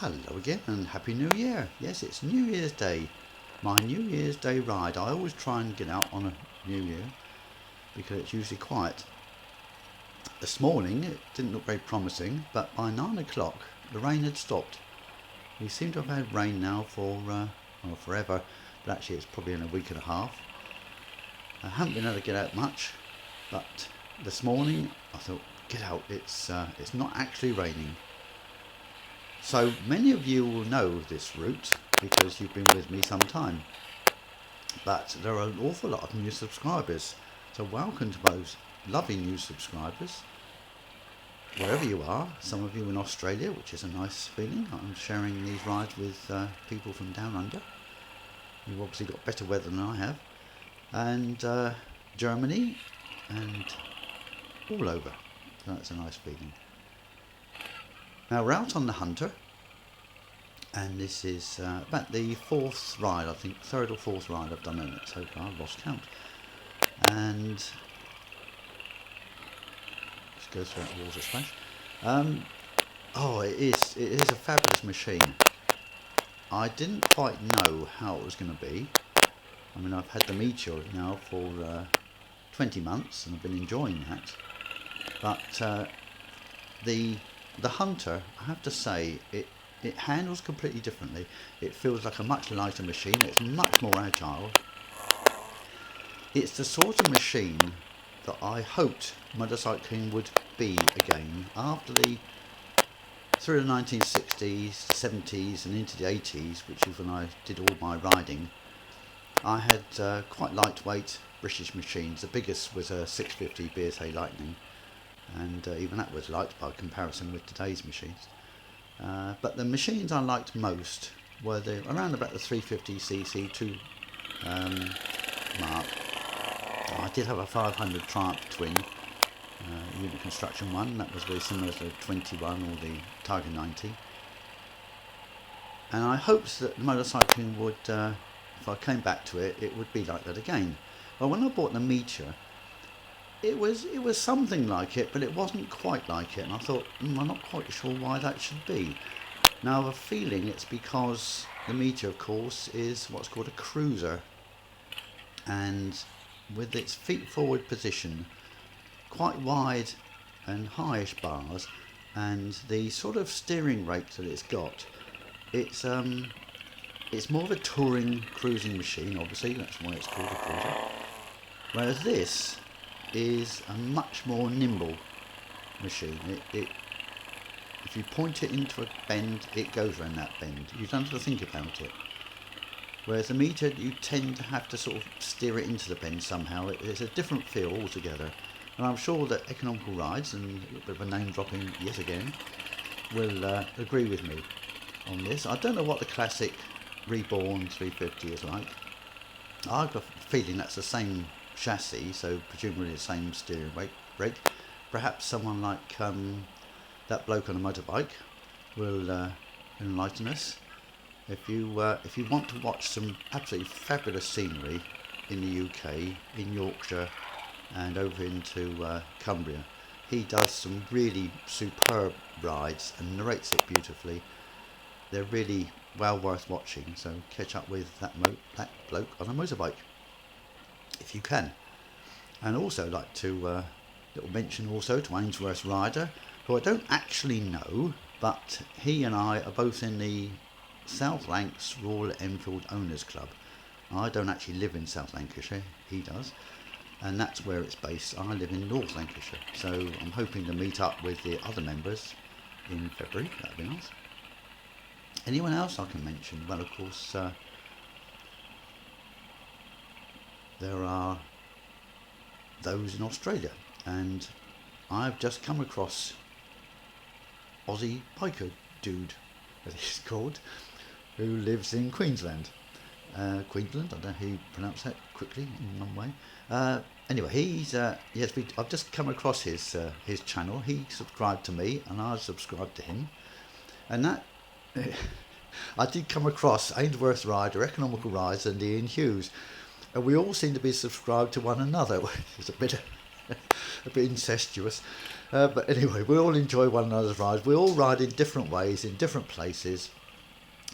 Hello again and Happy New Year. Yes, it's New Year's Day. My New Year's Day ride. I always try and get out on a New Year because it's usually quiet. This morning it didn't look very promising, but by 9 o'clock the rain had stopped. We seem to have had rain now for forever, but actually it's probably in a week and a half. I haven't been able to get out much, but this morning I thought, get out, it's not actually raining. So many of you will know this route because you've been with me some time, but there are an awful lot of new subscribers, so welcome to those lovely new subscribers wherever you are. Some of you in Australia, which is a nice feeling. I'm sharing these rides with people from down under. You've obviously got better weather than I have, and Germany and all over, so that's a nice feeling. Now we're out on the Hunter, and this is about the fourth ride, I think, third or fourth ride I've done on it so far. I've lost count. And let's go through that water splash. It is a fabulous machine. I didn't quite know how it was going to be. I mean, I've had the Meteor now for 20 months and I've been enjoying that. But the Hunter, I have to say, it handles completely differently. It feels like a much lighter machine. It's much more agile. It's the sort of machine that I hoped motorcycling would be again after through the 1960s, 70s and into the 80s, which is when I did all my riding. I had quite lightweight British machines. The biggest was a 650 BSA Lightning, and even that was light by comparison with today's machines. But the machines I liked most were around about the 350cc 2 mark. I did have a 500 Triumph Twin unit construction one. That was very similar to the 21 or the Tiger 90. And I hoped that motorcycling would, if I came back to it, it would be like that again. Well, when I bought the Meteor, it was something like it, but it wasn't quite like it, and I thought, I'm not quite sure why that should be. Now I have a feeling it's because the Meteor, of course, is what's called a cruiser, and with its feet forward position, quite wide and highish bars, and the sort of steering rate that it's got, it's more of a touring cruising machine. Obviously, that's why it's called a cruiser. Whereas this is a much more nimble machine. If you point it into a bend, it goes around that bend. You don't have to think about it. Whereas the Meteor, you tend to have to sort of steer it into the bend somehow. It's a different feel altogether. And I'm sure that Economical Rides, and a little bit of a name dropping yet again, will agree with me on this. I don't know what the classic Reborn 350 is like. I've got a feeling that's the same chassis, so presumably the same steering brake. Perhaps someone like that bloke on a motorbike will enlighten us. If you want to watch some absolutely fabulous scenery in the UK, in Yorkshire and over into Cumbria, he does some really superb rides and narrates it beautifully. They're really well worth watching, so catch up with that bloke on a motorbike if you can. And also like to little mention also to Ainsworth's rider, who I don't actually know, but he and I are both in the South Lancs Royal Enfield Owners Club. I don't actually live in South Lancashire, he does, and that's where it's based. I live in North Lancashire, so I'm hoping to meet up with the other members in February. That'd be nice. Anyone else I can mention? Well, of course, there are those in Australia, and I've just come across Aussie biker dude, as he's called, who lives in Queensland. Queensland, I don't know how you pronounce that quickly in one way. Anyway, I've just come across his channel. He subscribed to me, and I subscribed to him, and that I did come across Ainsworth's rider, Economical Rides, and Ian Hughes, and we all seem to be subscribed to one another. It's a bit a bit incestuous. But anyway, we all enjoy one another's rides. We all ride in different ways, in different places,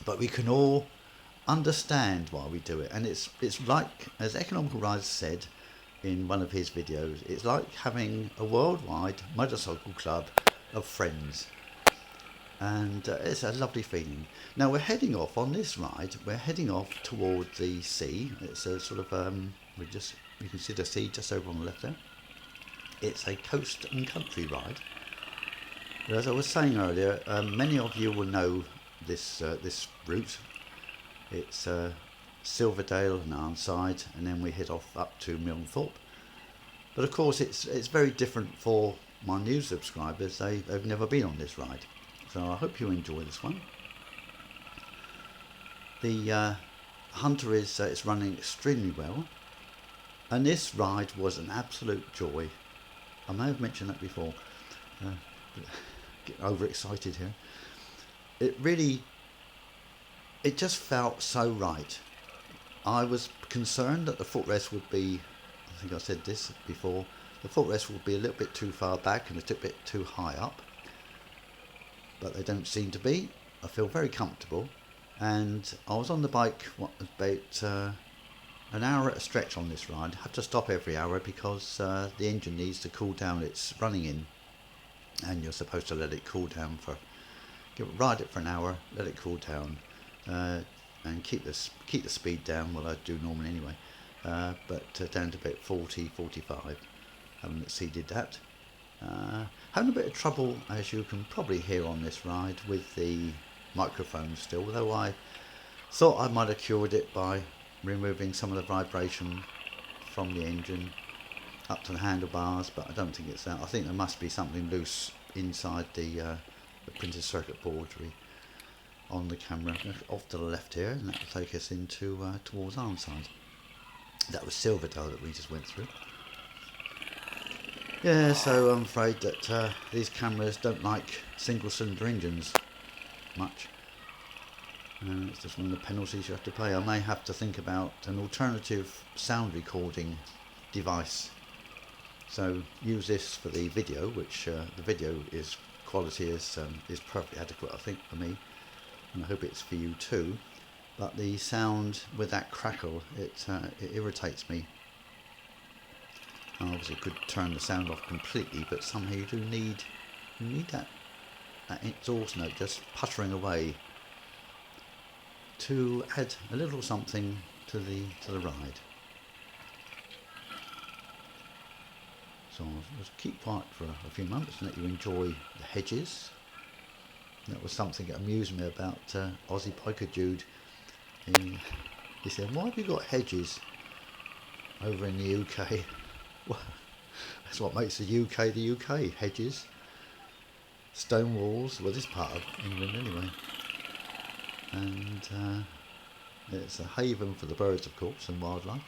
but we can all understand why we do it. And it's like, as Economical Rides said in one of his videos, it's like having a worldwide motorcycle club of friends. And it's a lovely feeling. Now we're heading off on this ride. We're heading off toward the sea. It's a sort of you can see the sea just over on the left there. It's a coast and country ride. But as I was saying earlier, many of you will know this route. It's Silverdale and Arnside, and then we head off up to Milnthorpe. But of course, it's very different for my new subscribers. They've never been on this ride. So I hope you enjoy this one. The Hunter is it's running extremely well, and this ride was an absolute joy. I may have mentioned that before. Getting overexcited here. It just felt so right. I was concerned that the footrest would be, I think I said this before, the footrest would be a little bit too far back and a little bit too high up. But they don't seem to be. I feel very comfortable, and I was on the bike about an hour at a stretch on this ride. I have to stop every hour because the engine needs to cool down. It's running in, and you're supposed to let it cool down ride it for an hour, let it cool down, and keep the speed down. Well, I do normally anyway, but down to about 40, 45. Haven't exceeded that. Having a bit of trouble, as you can probably hear on this ride, with the microphone still, though I thought I might have cured it by removing some of the vibration from the engine up to the handlebars, but I don't think it's that. I think there must be something loose inside the printed circuit board on the camera. Off to the left here, and that will take us into towards Arnside. That was Silverdale that we just went through. Yeah, so I'm afraid that these cameras don't like single-cylinder engines much. It's just one of the penalties you have to pay. I may have to think about an alternative sound recording device. So use this for the video, which the video quality is perfectly adequate, I think, for me, and I hope it's for you too. But the sound with that crackle, it irritates me. I obviously could turn the sound off completely, but somehow you do need that exhaust note just puttering away to add a little something to the ride. So I'll just keep quiet for a few moments and let you enjoy the hedges. That was something that amused me about Aussie Piker Jude. He said, "Why have you got hedges over in the UK?" Well, that's what makes the UK, hedges, stone walls, well, this part of England anyway. And it's a haven for the birds, of course, and wildlife,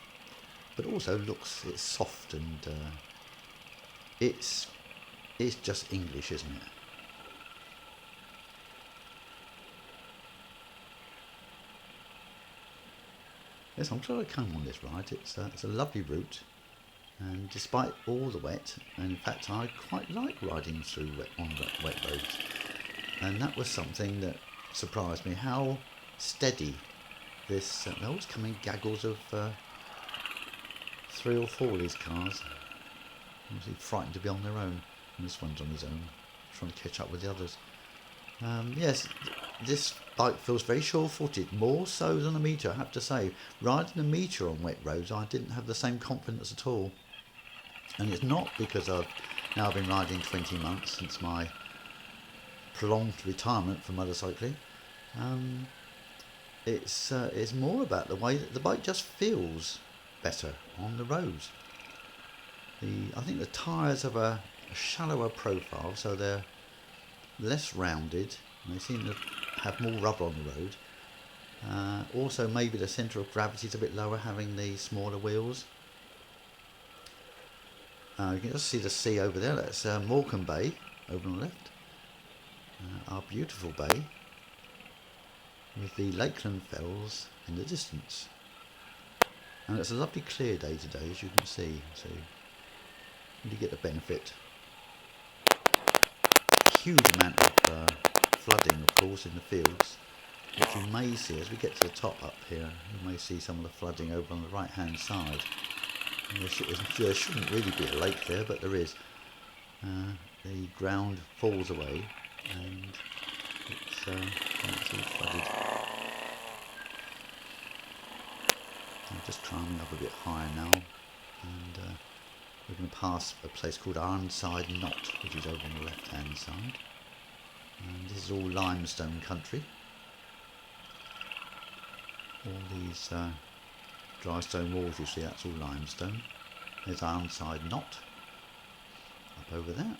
but also it's soft, and it's just English, isn't it? Yes, I'm glad I came on this ride. It's a lovely route. And despite all the wet, and in fact I quite like riding through wet roads, and that was something that surprised me, how steady this, they always come in gaggles of 3 or 4 of these cars, obviously frightened to be on their own, and this one's on his own, trying to catch up with the others. Yes, this bike feels very sure-footed, more so than a Meteor, I have to say. Riding a Meteor on wet roads, I didn't have the same confidence at all. And it's not because I've now been riding 20 months since my prolonged retirement from motorcycling. It's more about the way that the bike just feels better on the roads. I think the tyres have a shallower profile, so they're less rounded, and they seem to have more rubber on the road. Also, maybe the centre of gravity is a bit lower, having the smaller wheels. You can just see the sea over there. That's Morecambe Bay over on the left. Our beautiful bay with the Lakeland Fells in the distance. And it's a lovely clear day today, as you can see. So and you get the benefit. Huge amount of flooding, of course, in the fields, which you may see as we get to the top up here. You may see some of the flooding over on the right hand side. There shouldn't really be a lake there, but there is. The ground falls away and it's all flooded. I'm just climbing up a bit higher now, and we're going to pass a place called Ironside Knot, which is over on the left hand side. And this is all limestone country. All these dry stone walls you see, that's all limestone. There's Ironside Knot up over there.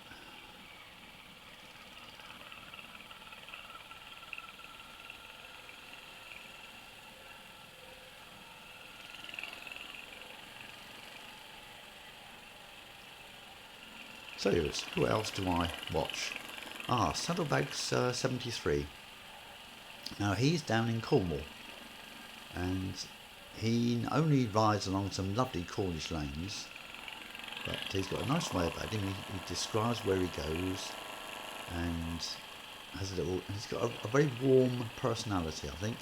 So who else do I watch? Saddlebags 73. Now he's down in Cornwall, and he not only rides along some lovely Cornish lanes, but he's got a nice way about him. He describes where he goes, and has he's got a very warm personality, I think.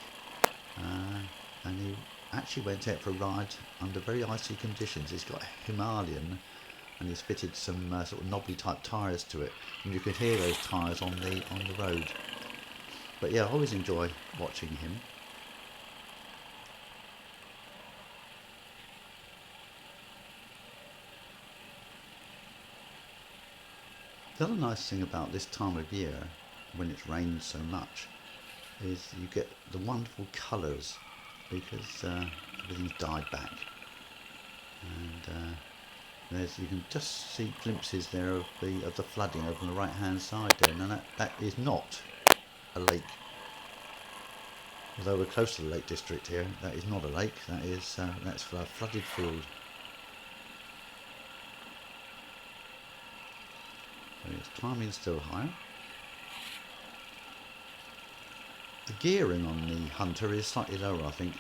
And he actually went out for a ride under very icy conditions. He's got a Himalayan, and he's fitted some sort of knobbly type tyres to it, and you can hear those tyres on the road. But yeah, I always enjoy watching him. The other nice thing about this time of year, when it's rained so much, is you get the wonderful colours, because everything's died back, and you can just see glimpses there of the flooding over on the right hand side there, and that is not a lake. Although we're close to the Lake District here, that is not a lake. That's a flooded field. So it's climbing still higher. The gearing on the Hunter is slightly lower, I think.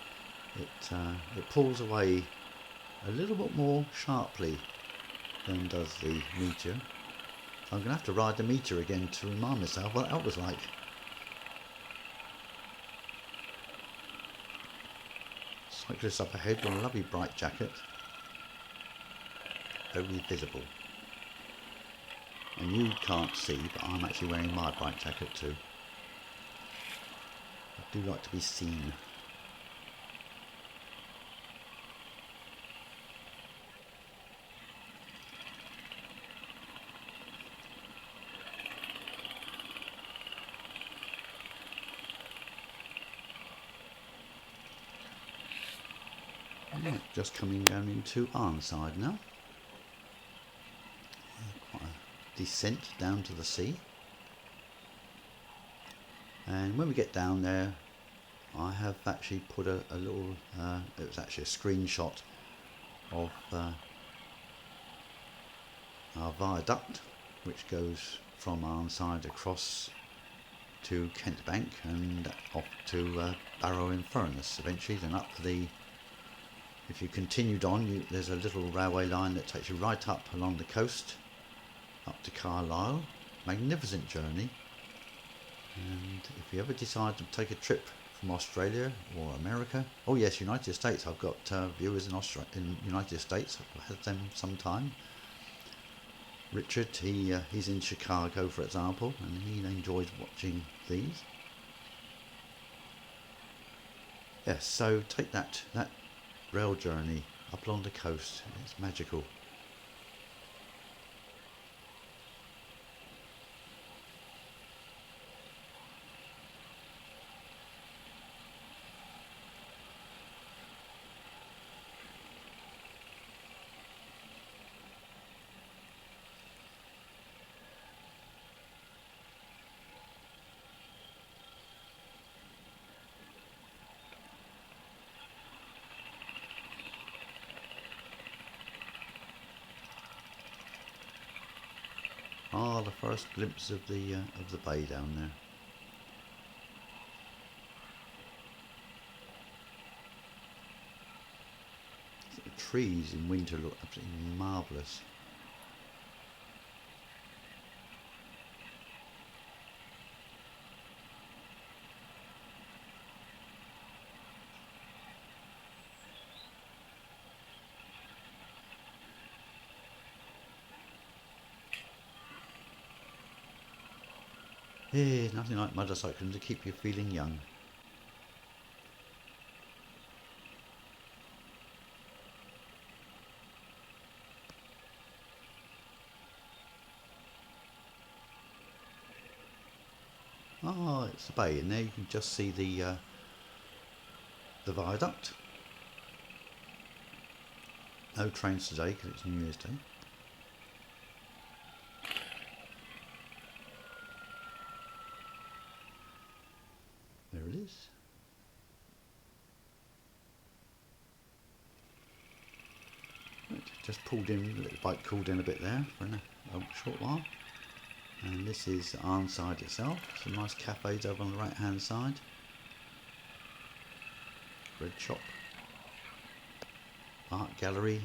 It pulls away a little bit more sharply than does the Meteor. I'm going to have to ride the Meteor again to remind myself what that was like. Cyclist up ahead with a lovely bright jacket, very visible. And you can't see, but I'm actually wearing my bright jacket too. I do like to be seen. Right, just coming down into Ironside now. Quite a descent down to the sea. And when we get down there, I have actually put a little, it was actually a screenshot of our viaduct, which goes from Ironside across to Kentbank and off to Barrow-in-Furness eventually, then up if you continued on, there's a little railway line that takes you right up along the coast, up to Carlisle. Magnificent journey. And if you ever decide to take a trip from Australia or America, oh yes, United States, I've got viewers in United States, I've had them sometime. Richard, he's in Chicago, for example, and he enjoys watching these. Yes, so take that rail journey up along the coast. It's magical. The first glimpse of the bay down there. The trees in winter look absolutely marvellous. Nothing like motorcycling to keep you feeling young. Oh, it's the bay in there. You can just see the viaduct. No trains today because it's New Year's Day. There it is. Right, just pulled in, the bike cooled in a bit there for a short while. And this is Arnside itself. Some nice cafes over on the right hand side. Bread shop. Art gallery.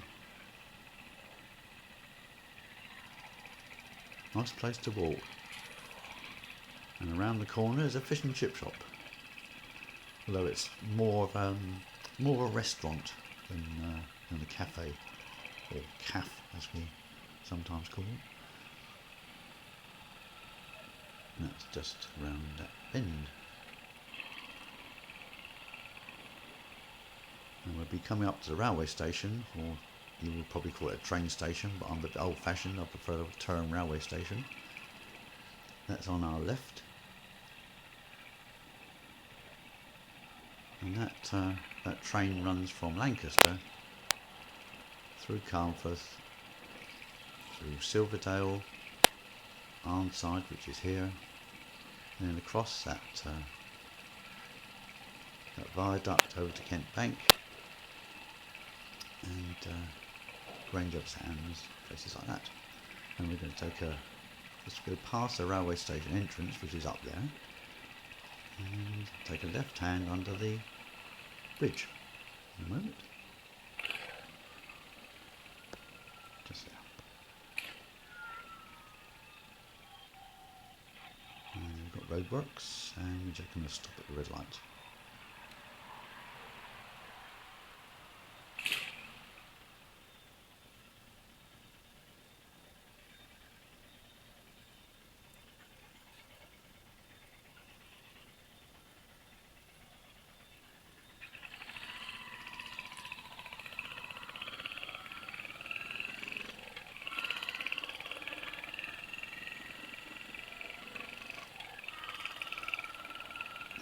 Nice place to walk. And around the corner is a fish and chip shop. Although it's more of a restaurant than a cafe, or caf as we sometimes call it. And that's just around that bend. And we'll be coming up to the railway station, or you would probably call it a train station, but I'm a bit old fashioned, I prefer the term railway station. That's on our left. And that train runs from Lancaster through Carnforth, through Silverdale, Arnside, which is here, and then across that viaduct over to Kent Bank and Grange of Sands, places like that. And we're going to just go past the railway station entrance, which is up there, and take a left hand under the bridge in a moment. Just there. And we've got roadworks, and we're just going to stop at the red light.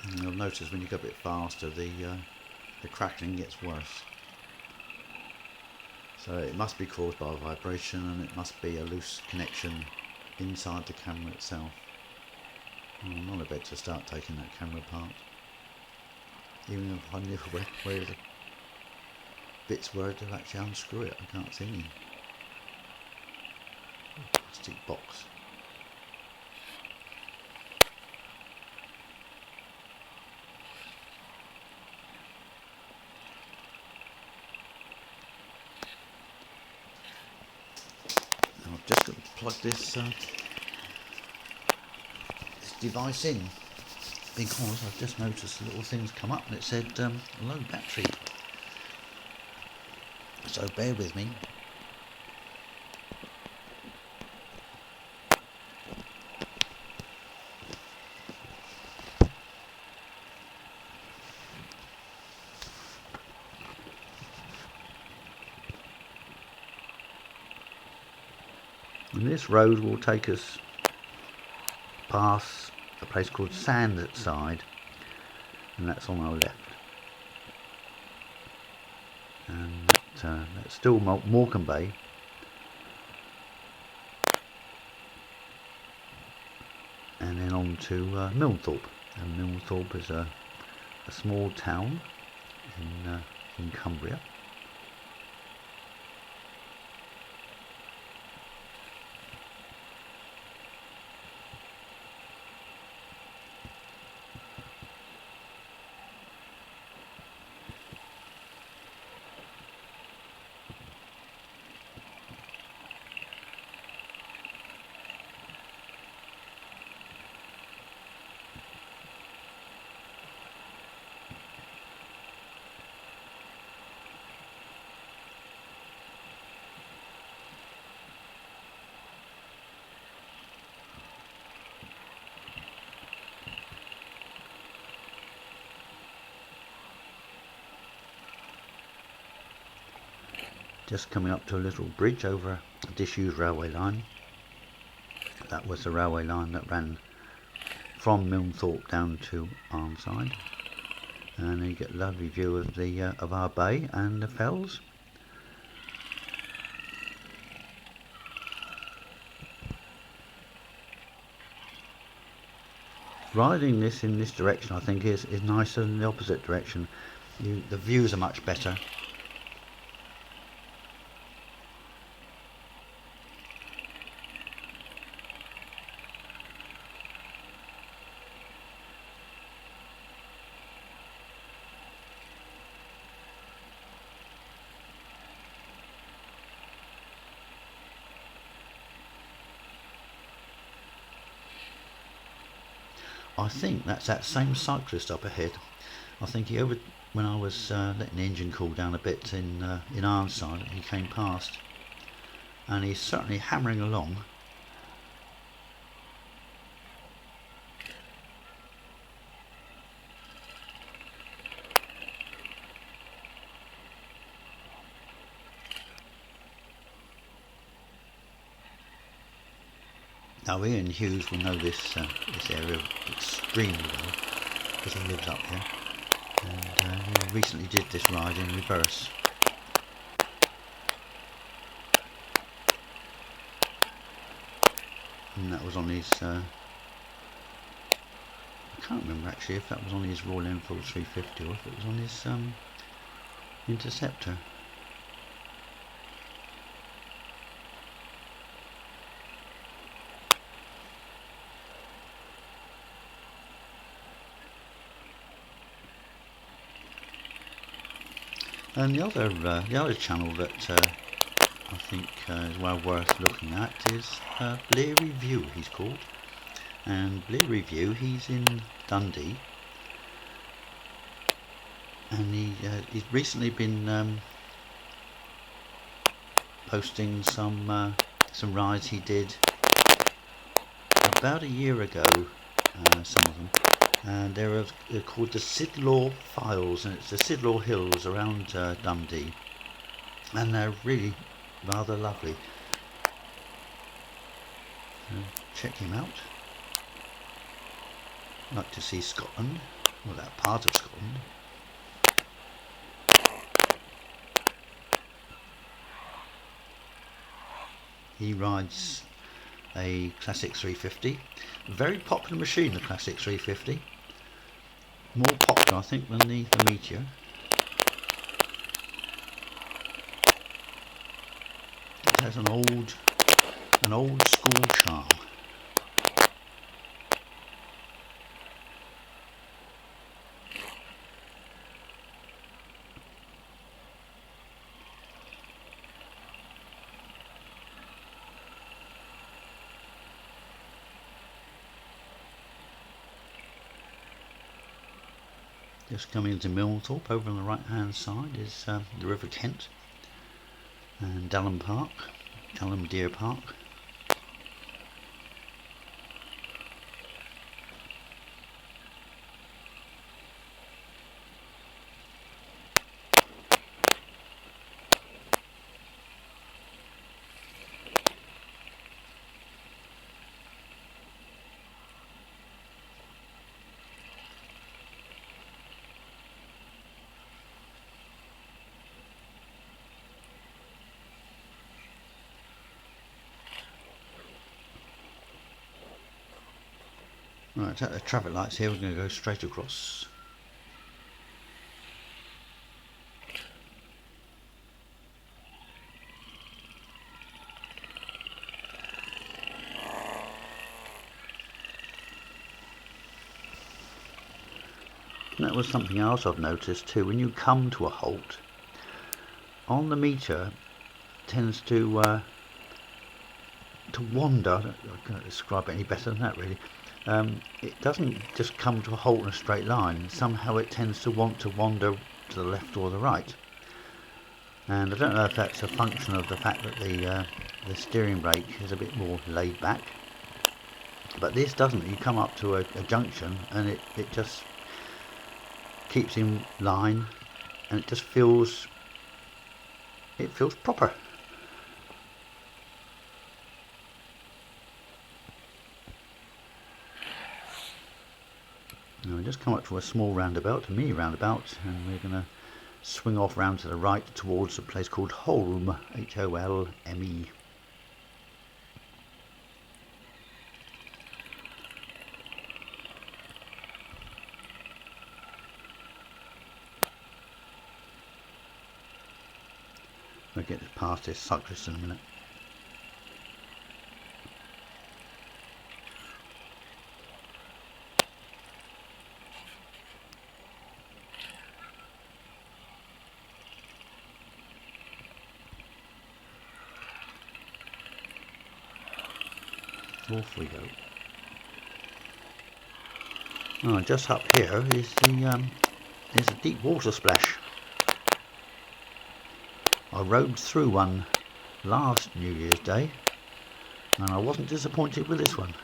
And you'll notice when you go a bit faster, the crackling gets worse. So it must be caused by a vibration, and it must be a loose connection inside the camera itself. I'm not about to start taking that camera apart, even if I knew where the bits were to actually unscrew it. I can't see any. Plastic box. I've just got to plug this device in, because I've just noticed little things come up and it said low battery. So bear with me. And this road will take us past a place called Sandside, and that's on our left. And that's still Morecambe Bay. And then on to Milnthorpe. And Milnthorpe is a small town in Cumbria. Just coming up to a little bridge over a disused railway line. That was the railway line that ran from Milnthorpe down to Arnside, and you get a lovely view of the of our bay and the fells. Riding this in this direction, I think, is nicer than the opposite direction. The views are much better. I think that's that same cyclist up ahead. I think when I was letting the engine cool down a bit in Arnside, he came past, and he's certainly hammering along. Now Ian Hughes will know this area extremely well because he lives up here, and he recently did this ride in reverse. And that was on his, I can't remember actually if that was on his Royal Enfield 350 or if it was on his Interceptor. And the other channel that I think is well worth looking at is Bleary View, he's called. And Bleary View, he's in Dundee, and he's recently been posting some rides he did about a year ago, some of them. And they're called the Sidlaw Files, and it's the Sidlaw Hills around Dundee, and they're really rather lovely. Check him out. I'd like to see Scotland, or that part of Scotland. He rides a Classic 350, very popular machine, the Classic 350. More popular, I think, than the Meteor. It has an old school charm. Just coming into Milnthorpe, over on the right hand side is the River Kent and Dalham Deer Park. Right, at the traffic lights here, we're going to go straight across. And that was something else I've noticed too. When you come to a halt, on the meter, tends to wander. I can't describe it any better than that, really. It doesn't just come to a halt in a straight line. Somehow it tends to want to wander to the left or the right. And I don't know if that's a function of the fact that the steering brake is a bit more laid back. But this doesn't. You come up to a junction and it just keeps in line, and it just feels it feels proper. Now we just come up to a small roundabout, a mini roundabout, and we're going to swing off round to the right towards a place called Holme, Holme. We'll get past this cyclist in a minute. Off we go. Oh, just up here is there's a deep water splash. I rode through one last New Year's Day and I wasn't disappointed with this one.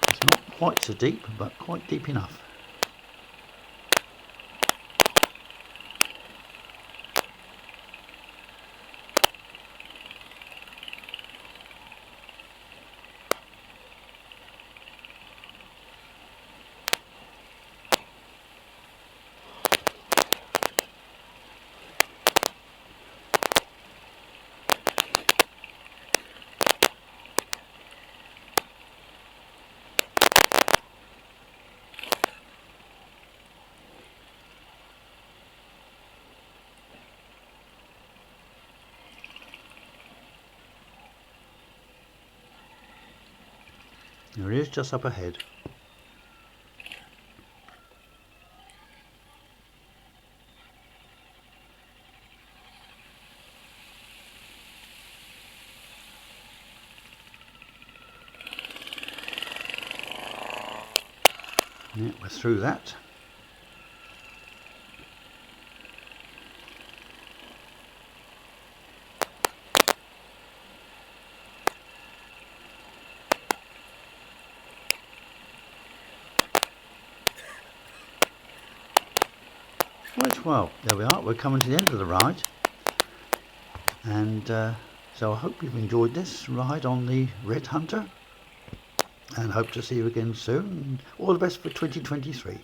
It's not quite so deep, but quite deep enough. There it is, just up ahead. Yeah, we're through that. Right, well, there we are. We're coming to the end of the ride. And so I hope you've enjoyed this ride on the Red Hunter. And hope to see you again soon. All the best for 2023.